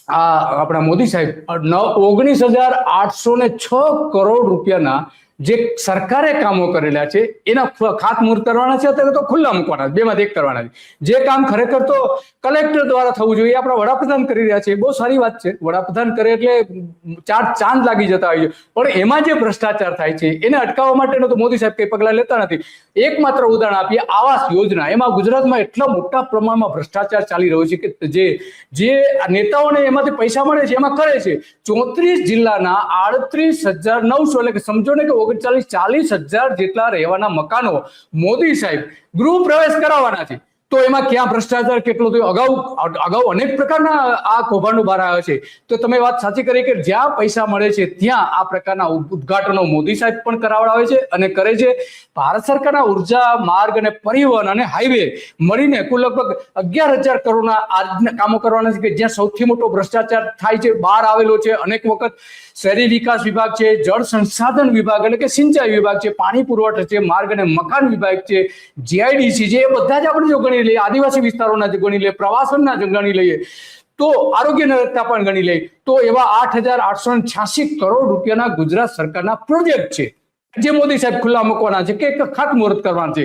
આપણા મોદી સાહેબ 19,806 કરોડ રૂપિયાના જે સરકારે કામો કરેલા છે એના ખાતમુહૂર્ત કરવાના છે, અત્યારે તો ખુલ્લા મૂકવાના છે, બેમાંથી એક કરવાના છે. જે કામ ખરેખર તો કલેક્ટર દ્વારા થવું જોઈએ, આપણા વડાપ્રધાન કરી રહ્યા છે, બહુ સારી વાત છે. વડાપ્રધાન કરે એટલે ચાંદ લાગી જતા હોય છે, પણ એમાં જે ભ્રષ્ટાચાર થાય છે એને અટકાવવા માટેનો તો મોદી સાહેબ કઈ પગલા લેતા નથી. એકમાત્ર ઉદાહરણ આપીએ, આવાસ યોજના, એમાં ગુજરાતમાં એટલા મોટા પ્રમાણમાં ભ્રષ્ટાચાર ચાલી રહ્યો છે કે જે નેતાઓને એમાંથી પૈસા મળે છે એમાં કરે છે. 34 જિલ્લાના 38,900 એટલે કે સમજો ને કે 40,000 જેટલા રહેવાના મકાનો મોદી સાહેબ ગૃહ પ્રવેશ કરાવવાના છે. તો એમાં ક્યાં ભ્રષ્ટાચાર કેટલો થયો? અગાઉ અનેક પ્રકારના આ કૌભાંડો બહાર આવ્યા છે. તો તમે વાત સાચી કરી કે જ્યાં પૈસા મળે છે ત્યાં આ પ્રકારના ઉદ્ઘાટનો મોદી સાહેબ પણ કરાવડાવે છે અને કરે છે. ભારત સરકારના ઉર્જા, માર્ગ અને પરિવહન અને હાઈવે મળીને કુલ લગભગ 11,000 કરોડના આજના કામો કરવાના છે કે જ્યાં સૌથી મોટો ભ્રષ્ટાચાર થાય છે બહાર આવેલો છે. અનેક વખત શહેરી વિકાસ વિભાગ છે, જળ સંસાધન વિભાગ એટલે કે સિંચાઈ વિભાગ છે, પાણી પુરવઠા છે, માર્ગ અને મકાન વિભાગ છે, જીઆઈડીસી છે, એ બધા જ આપણે જો ગણી લઈએ, આદિવાસી વિસ્તારોના જે ગણી લઈએ, પ્રવાસનના જે ગણી લઈએ, તો આરોગ્યને લગતા પણ ગણી લઈએ, તો એવા 8,886 કરોડ રૂપિયાના ગુજરાત સરકારના પ્રોજેક્ટ છે જે મોદી સાહેબ ખુલ્લા મૂકવાના છે કે ખાતમુહૂર્ત કરવાના છે.